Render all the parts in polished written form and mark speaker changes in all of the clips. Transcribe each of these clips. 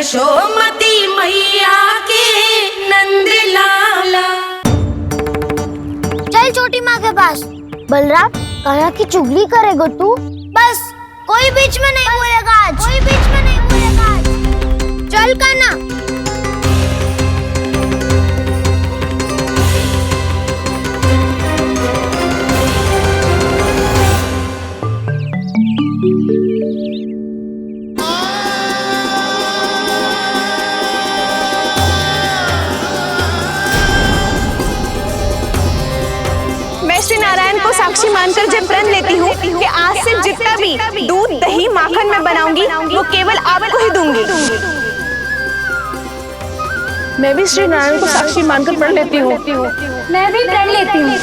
Speaker 1: यशोमती मैया के नंद लाला।
Speaker 2: चल छोटी माँ के पास। बलराम, कान्हा की चुगली करेगा तू? बस, कोई बीच में नहीं बोलेगा आज। कोई बीच में नहीं बोलेगा आज। चल कान्हा।
Speaker 3: श्री नारायण को साक्षी मानकर जब प्रण लेती हूँ कि आज से जितना भी दूध दही माखन मैं बनाऊंगी वो केवल आपको ही दूंगी। मैं भी श्री नारायण को साक्षी मानकर प्रण लेती हूँ।
Speaker 2: मैं भी प्रण लेती हूँ।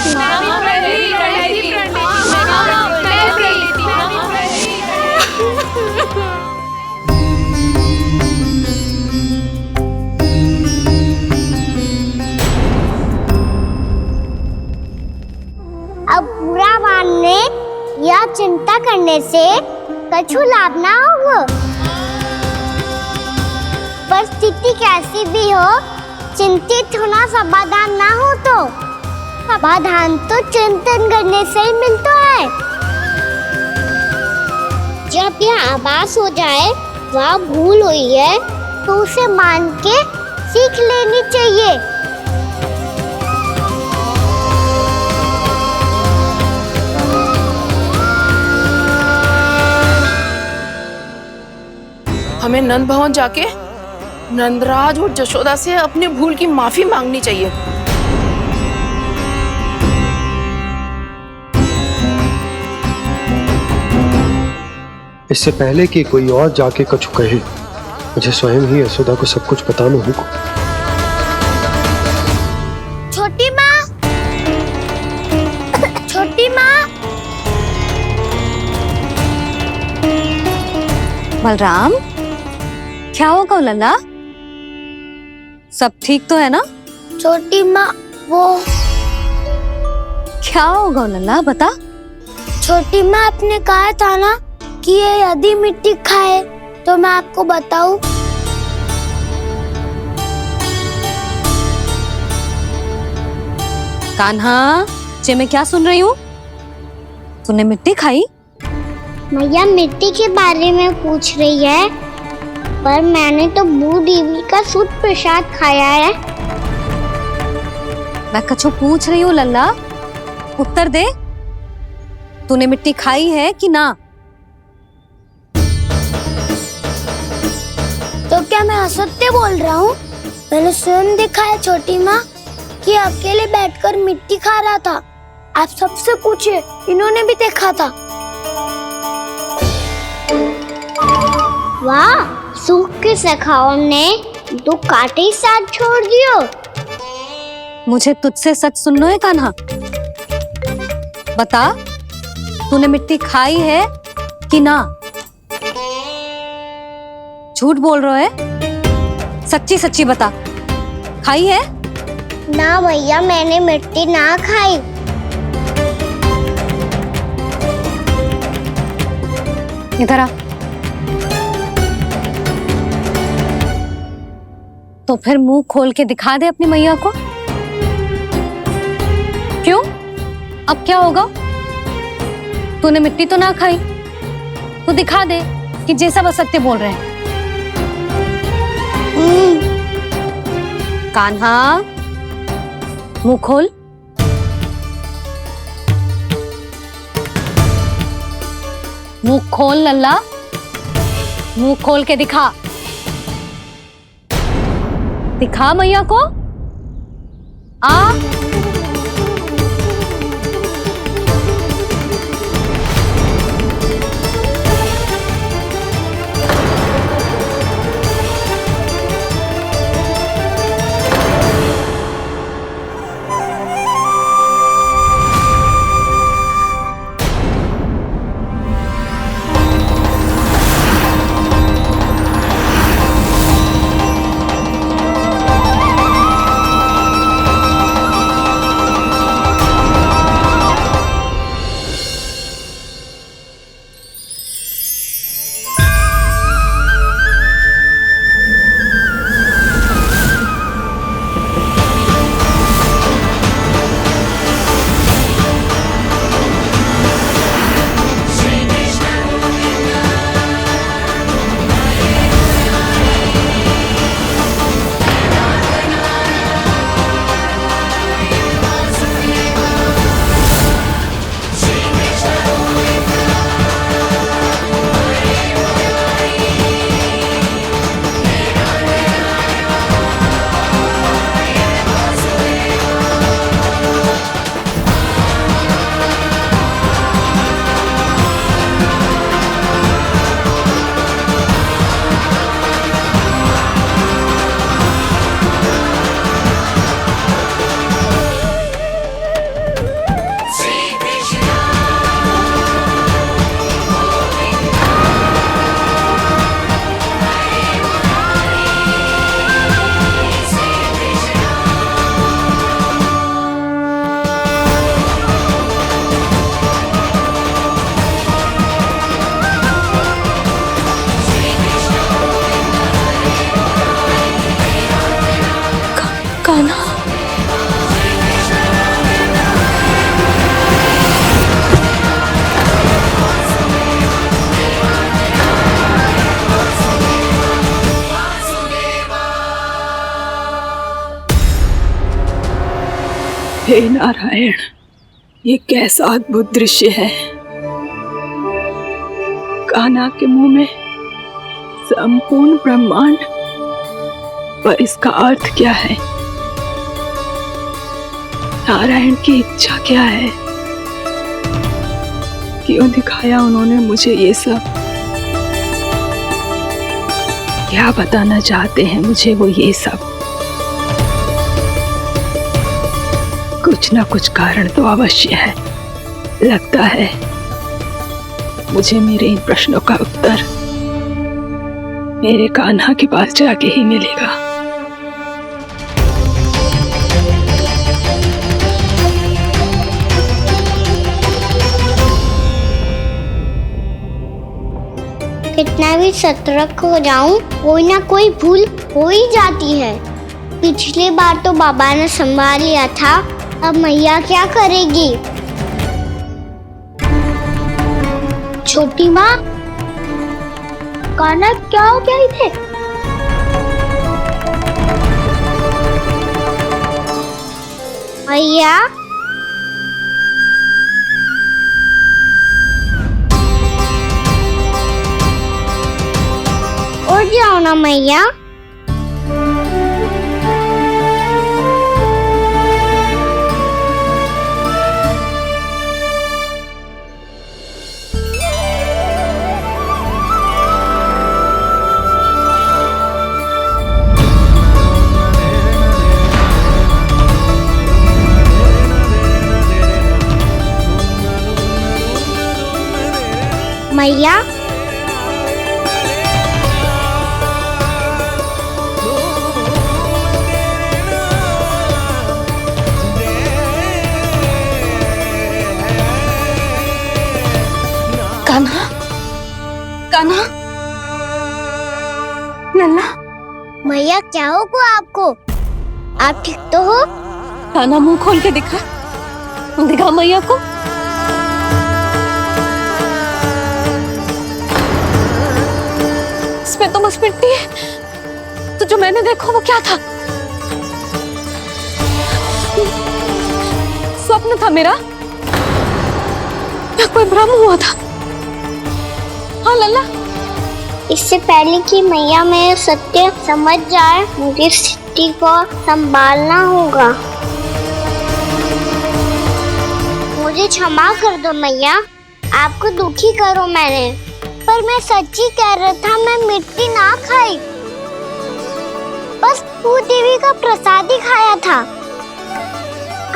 Speaker 2: अब बुरा मानने या चिंता करने से कछु लाभ ना होगा। परिस्थिति कैसी भी हो, चिंतित होना समाधान ना हो तो समाधान तो चिंतन करने से ही मिलता है। जब यह आभास हो जाए वह भूल हुई है तो उसे मान के सीख लेनी चाहिए।
Speaker 3: हमें नंद भवन जाके नंदराज और जशोदा से अपनी भूल की माफी मांगनी चाहिए।
Speaker 4: इससे पहले कि कोई और जाके कछु कहे, मुझे स्वयं ही यशोदा को सब कुछ बताना होगा।
Speaker 2: छोटी माँ, छोटी माँ।
Speaker 5: बलराम, क्या होगा लल्ला? सब ठीक तो है ना?
Speaker 2: छोटी माँ, वो
Speaker 5: क्या होगा लल्ला, बता।
Speaker 2: छोटी माँ, आपने कहा था ना कि ये यदि मिट्टी खाए तो मैं आपको बताऊं।
Speaker 5: कान्हा, जे मैं क्या सुन रही हूँ? तूने मिट्टी खाई?
Speaker 2: मैया मिट्टी के बारे में पूछ रही है, पर मैंने तो भू देवी का शुद्ध प्रसाद खाया है।
Speaker 5: मैं कछु पूछ रही हूँ लल्ला, उत्तर दे। तूने मिट्टी खाई है कि ना?
Speaker 2: तो क्या मैं असत्य बोल रहा हूँ? मैंने स्वयं देखा है छोटी माँ कि अकेले बैठकर मिट्टी खा रहा था। आप सबसे पूछिए, इन्होंने भी देखा था। वाह, सूख के सखाओं ने दो कांटे ही साथ छोड़ दियो।
Speaker 5: मुझे तुझसे सच सुनना है कान्हा। बता, तूने मिट्टी खाई है कि ना? झूठ बोल रहा है, सच्ची सच्ची बता, खाई है?
Speaker 2: ना भैया, मैंने मिट्टी ना खाई।
Speaker 5: इधर आ। तो फिर मुंह खोल के दिखा दे अपनी मैया को। क्यों? अब क्या होगा? तूने मिट्टी तो ना खाई, तो दिखा दे कि जैसा वो सत्य बोल रहे हैं। कान्हा, मुंह खोल। मुंह खोल लल्ला, मुंह खोल के दिखा। दिखा मैया को। आ
Speaker 6: हे नारायण, ये कैसा अद्भुत दृश्य है। कान्हा के मुंह में संपूर्ण ब्रह्मांड, पर इसका अर्थ क्या है? नारायण की इच्छा क्या है? क्यों दिखाया उन्होंने मुझे ये सब? क्या बताना चाहते हैं मुझे वो ये सब? कुछ ना कुछ कारण तो अवश्य है। लगता है मुझे मेरे इन प्रश्नों का उत्तर मेरे कान्हा के पास जाके ही मिलेगा।
Speaker 2: कितना भी सतर्क हो जाऊं, कोई ना कोई भूल हो ही जाती है। पिछली बार तो बाबा ने संभाल लिया था, अब मैया क्या करेगी? छोटी माँ, कान्हा क्या हो गया इधर? मैया, उठ जाओ ना मैया। मैया,
Speaker 5: कान्हा, कान्हा, लल्ला,
Speaker 2: मैया क्या होगा आपको? आप ठीक तो हो?
Speaker 5: कान्हा मुंह खोल के दिखा, दिखा मैया को। इसमें तो बस मिट्टी है। तो जो मैंने देखा वो क्या था? स्वप्न था मेरा या कोई भ्रम हुआ था? हाँ लल्ला,
Speaker 2: इससे पहले कि मैया मेरे सत्य समझ जाए, मुझे स्थिति को संभालना होगा। मुझे क्षमा कर दो मैया, आपको दुखी करो मैंने, पर मैं सच्ची कह रहा था। मैं मिट्टी ना खाई, बस भू देवी का प्रसाद ही खाया था।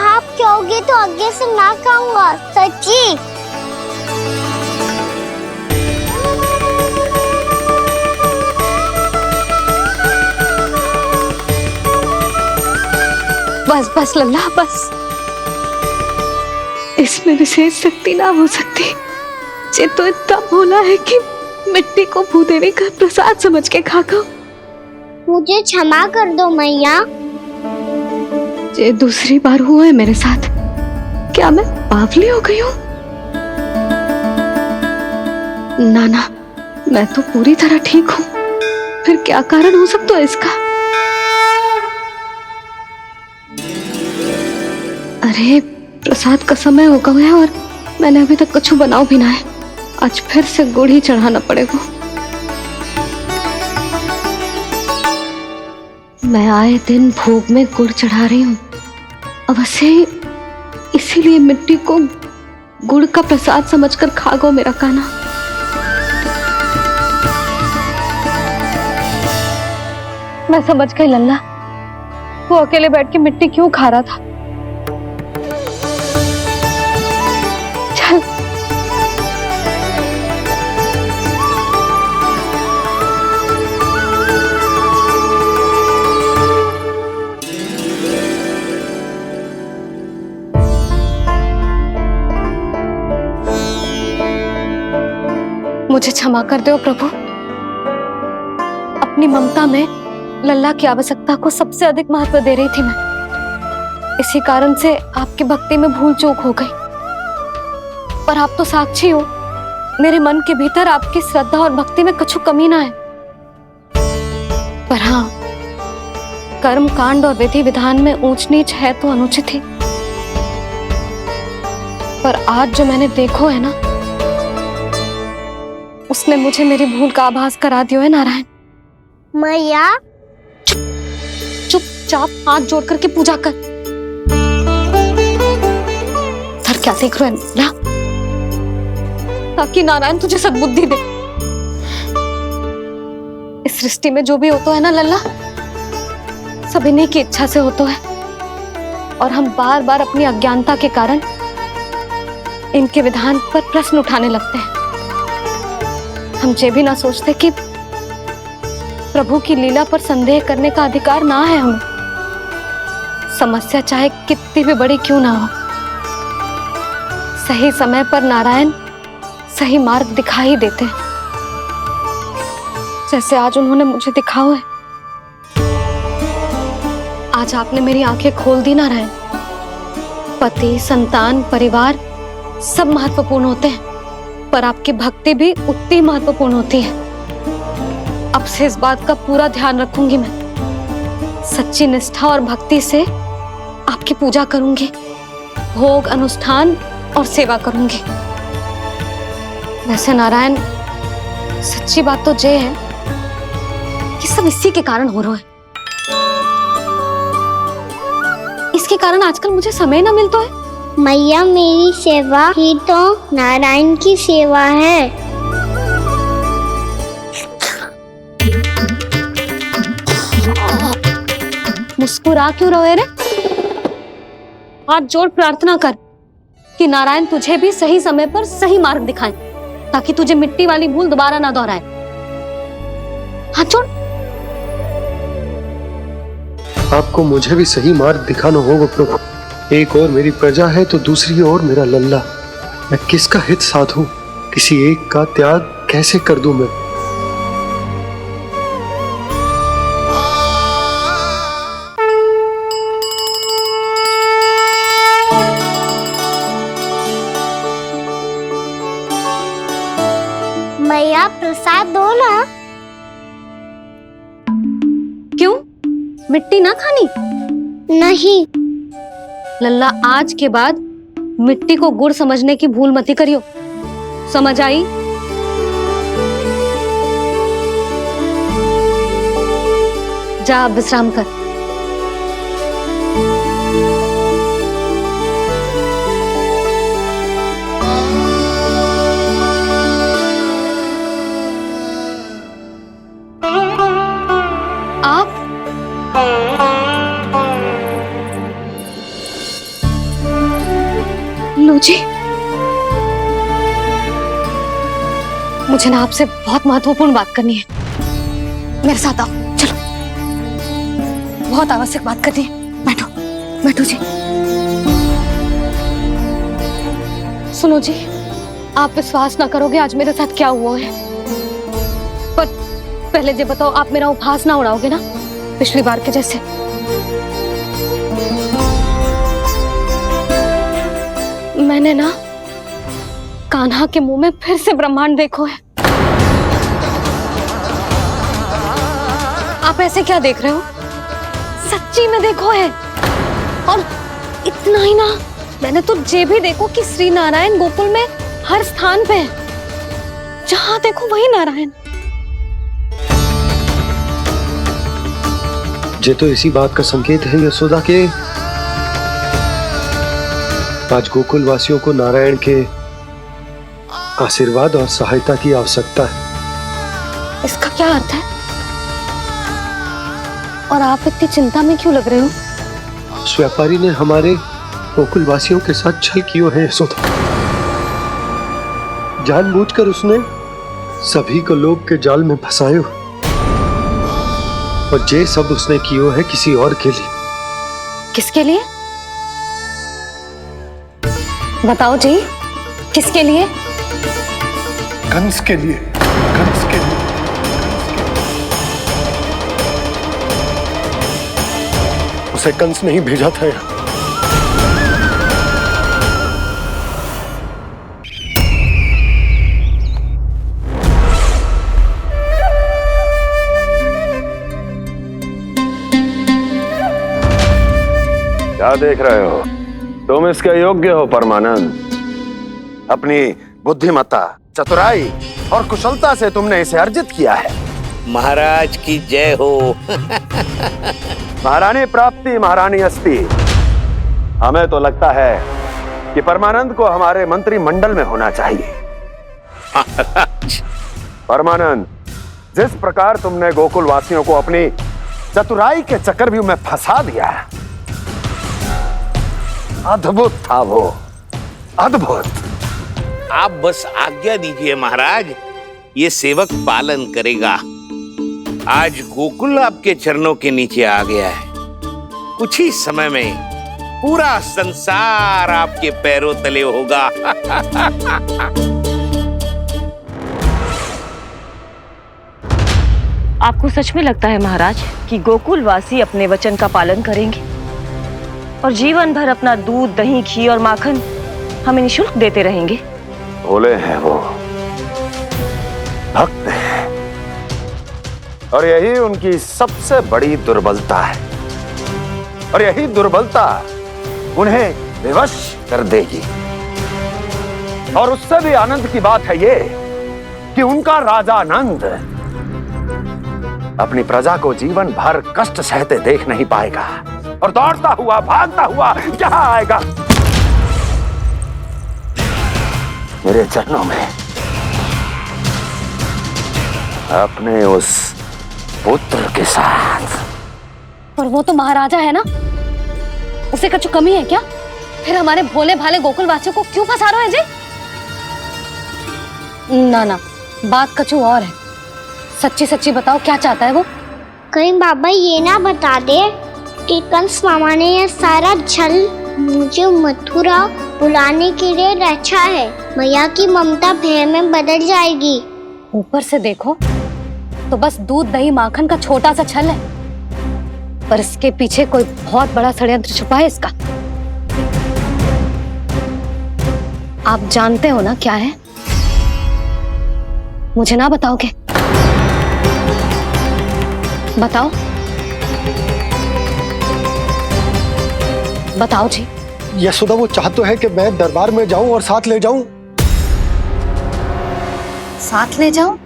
Speaker 2: आप कहोगे तो आगे से ना खाऊंगा, सच्ची।
Speaker 5: बस बस लल्ला, बस। इसमें विशेष शक्ति ना हो सकती। ये तो इतना भोला है कि मिट्टी को भूदेवी का प्रसाद समझ के खागा।
Speaker 2: मुझे क्षमा कर दो मैया।
Speaker 5: ये दूसरी बार हुआ है मेरे साथ। क्या मैं बावली हो गई हूँ? ना ना, मैं तो पूरी तरह ठीक हूँ। फिर क्या कारण हो सकता है इसका? अरे प्रसाद का समय हो गया है और मैंने अभी तक कुछ बनाओ भी ना है। आज फिर से गुड़ ही चढ़ाना पड़ेगा। मैं आए दिन भोग में गुड़ चढ़ा रही हूँ, अवश्य ही इसीलिए मिट्टी को गुड़ का प्रसाद समझकर खागो मेरा कान्हा। मैं समझ गई लल्ला, वो अकेले बैठ के मिट्टी क्यों खा रहा था। चल मुझे क्षमा कर दो प्रभु। अपनी ममता में लल्ला की आवश्यकता को सबसे अधिक महत्व दे रही थी मैं। इसी कारण से आपकी भक्ति में भूल चूक हो गई। पर आप तो साक्षी हो, मेरे मन के भीतर आपकी श्रद्धा और भक्ति में कुछ कमी ना है। पर हाँ, कर्म कांड और विधि विधान में ऊंच नीच है तो अनुचित ही। पर आज जो मैंने देखो है ना, उसने मुझे मेरी भूल का आभास करा दियो है नारायण।
Speaker 2: मैया
Speaker 5: चुपचाप हाथ जोड़ करके पूजा कर। सर क्या देख रहे हो ना, ताकि नारायण तुझे सद्बुद्धि दे। इस सृष्टि में जो भी होता है ना लल्ला, सब इन्हीं की इच्छा से होता है, और हम बार बार अपनी अज्ञानता के कारण इनके विधान पर प्रश्न उठाने लगते हैं। हम ये भी ना सोचते कि प्रभु की लीला पर संदेह करने का अधिकार ना है हमें। समस्या चाहे कितनी भी बड़ी क्यों ना हो, सही समय पर नारायण सही मार्ग दिखा ही देते हैं, जैसे आज उन्होंने मुझे दिखाओ है। आज आपने मेरी आंखें खोल दी नारायण। पति, संतान, परिवार सब महत्वपूर्ण होते हैं, पर आपकी भक्ति भी उतनी महत्वपूर्ण होती है। अब से इस बात का पूरा ध्यान रखूंगी मैं। सच्ची निष्ठा और भक्ति से आपकी पूजा करूंगी, भोग, अनुष्ठान और सेवा करूंगी। वैसे नारायण, सच्ची बात तो ये है कि सब इसी के कारण हो रहा है। इसके कारण आजकल मुझे समय ना मिलता है।
Speaker 2: मैया, मेरी सेवा ही तो नारायण की सेवा है।
Speaker 5: मुस्कुरा क्यों रहे रे? हाथ जोड़ प्रार्थना कर कि नारायण तुझे भी सही समय पर सही मार्ग दिखाएं, ताकि तुझे मिट्टी वाली भूल दोबारा ना दोहराए। हाथ जोड़।
Speaker 4: आपको मुझे भी सही मार्ग दिखाना होगा प्रभु। एक और मेरी प्रजा है तो दूसरी ओर मेरा लल्ला। मैं किसका हित साधूं? किसी एक का त्याग कैसे कर दूं मैं?
Speaker 2: मैया, प्रसाद दो ना।
Speaker 5: क्यों? मिट्टी ना खानी?
Speaker 2: नहीं।
Speaker 5: लल्ला, आज के बाद मिट्टी को गुड़ समझने की भूल मत करियो। समझ आई? जा अब विश्राम कर। आप लो जी, मुझे ना आपसे बहुत महत्वपूर्ण बात करनी है। मेरे साथ आओ, चलो। बहुत आवश्यक बात करनी है। बैठो, बैठो जी। सुनो जी, आप विश्वास ना करोगे आज मेरे साथ क्या हुआ है। पर पहले ये बताओ, आप मेरा उपहास ना उड़ाओगे ना, पिछली बार के जैसे? मैंने ना कान्हा के मुंह में फिर से ब्रह्मांड देखो है। आप ऐसे क्या देख रहे हो? सच्ची में देखो है। और इतना ही ना, मैंने तो ये भी देखो कि श्री नारायण गोकुल में हर स्थान पे है। जहां देखो वही नारायण।
Speaker 4: ये तो इसी बात का संकेत है यशोदा के आज गोकुल वासियों को नारायण के आशीर्वाद और सहायता की आवश्यकता है।
Speaker 5: इसका क्या अर्थ है? और आप इतनी चिंता में क्यों लग रहे हो?
Speaker 4: उस व्यापारी ने हमारे गोकुल वासियों के साथ छल किया है यशोदा। जानबूझकर उसने सभी को लोभ के जाल में फंसायो, और ये सब उसने कियो है किसी और के लिए।
Speaker 5: किसके लिए? बताओ जी, किसके लिए?
Speaker 4: कंस के लिए। कंस के लिए। उसे कंस नहीं भेजा था यहाँ।
Speaker 7: क्या देख रहे हो? तुम इसके योग्य हो परमानंद। अपनी बुद्धिमत्ता, चतुराई और कुशलता से तुमने इसे अर्जित किया है।
Speaker 8: महाराज की जय हो।
Speaker 7: महारानी प्राप्ति महारानी अस्ति। हमें तो लगता है कि परमानंद को हमारे मंत्रिमंडल में होना चाहिए। परमानंद, जिस प्रकार तुमने गोकुल वासियों को अपनी चतुराई के चक्रव्यूह में फंसा दिया, अद्भुत था वो, अद्भुत।
Speaker 8: आप बस आज्ञा दीजिए महाराज, ये सेवक पालन करेगा। आज गोकुल आपके चरणों के नीचे आ गया है। कुछ ही समय में पूरा संसार आपके पैरों तले होगा।
Speaker 9: आपको सच में लगता है महाराज कि गोकुल वासी अपने वचन का पालन करेंगे और जीवन भर अपना दूध, दही, घी और माखन हमें निःशुल्क देते रहेंगे?
Speaker 7: भोले हैं वो, भक्त हैं, और यही उनकी सबसे बड़ी दुर्बलता है। और यही दुर्बलता उन्हें विवश कर देगी। और उससे भी आनंद की बात है ये कि उनका राजा नंद अपनी प्रजा को जीवन भर कष्ट सहते देख नहीं पाएगा और दौड़ता हुआ, भागता हुआ यहाँ आएगा मेरे चरणों में, अपने उस पुत्र के साथ।
Speaker 5: पर वो तो महाराजा है ना, उसे कुछ कमी है क्या? फिर हमारे भोले भाले गोकुल वासियों को क्यों फंसा रहे हैं जी? ना ना, बात कछु और है। सच्ची सच्ची बताओ, क्या चाहता है वो?
Speaker 2: कहीं बाबा ये ना बता दे कि कंस मामा ने यह सारा छल मुझे मथुरा बुलाने के लिए रचा है। मैया की ममता भय में बदल जाएगी।
Speaker 5: ऊपर से देखो तो बस दूध, दही, माखन का छोटा सा छल है, पर इसके पीछे कोई बहुत बड़ा षड्यंत्र छुपा है इसका। आप जानते हो ना क्या है? मुझे ना बताओगे? बताओ बताओ जी।
Speaker 4: यशोदा, वो चाह तो है कि मैं दरबार में जाऊं और साथ ले जाऊं।
Speaker 5: साथ ले जाऊं?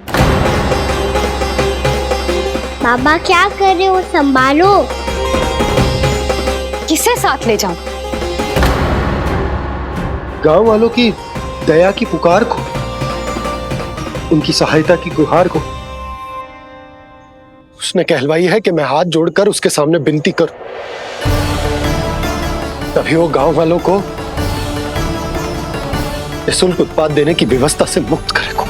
Speaker 2: बाबा क्या कर रहे हो, संभालो।
Speaker 5: किसे साथ ले जाऊं?
Speaker 4: गांव वालों की दया की पुकार को, उनकी सहायता की गुहार को। उसने कहलवाई है कि मैं हाथ जोड़कर उसके सामने विनती करूं, तभी वो गांव वालों को निःशुल्क उत्पाद देने की व्यवस्था से मुक्त करेगा।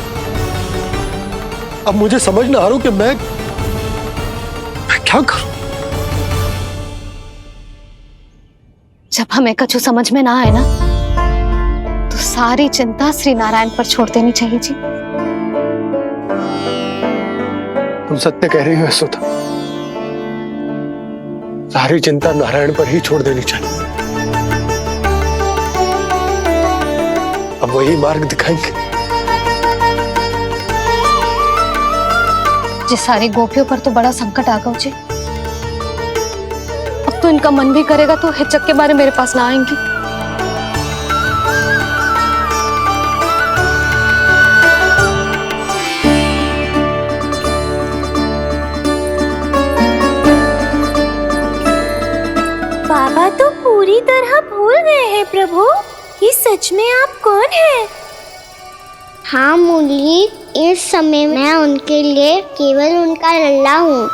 Speaker 4: अब मुझे समझ ना आ रहा कि मैं क्या करूं।
Speaker 5: जब हमें कछु समझ में ना आए ना, तो सारी चिंता श्री नारायण पर छोड़ देनी चाहिए जी।
Speaker 4: तुम सत्य कह रही हो यशोदा, सारी चिंता नारायण पर ही छोड़ देनी चाहिए। अब वही मार्ग दिखाएंगे।
Speaker 5: जिस सारी गोपियों पर तो बड़ा संकट आ गया जी। अब तो इनका मन भी करेगा तो हिचक के बारे मेरे पास ना आएंगी।
Speaker 2: बाबा तो पूरी तरह भूल गए हैं प्रभु, ये सच में आप कौन हैं? हाँ मुरली, इस समय मैं उनके लिए केवल उनका लल्ला हूँ।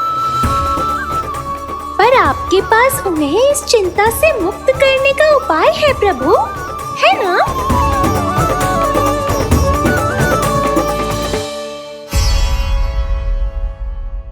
Speaker 2: पर आपके पास उन्हें इस चिंता से मुक्त करने का उपाय है प्रभु, है ना?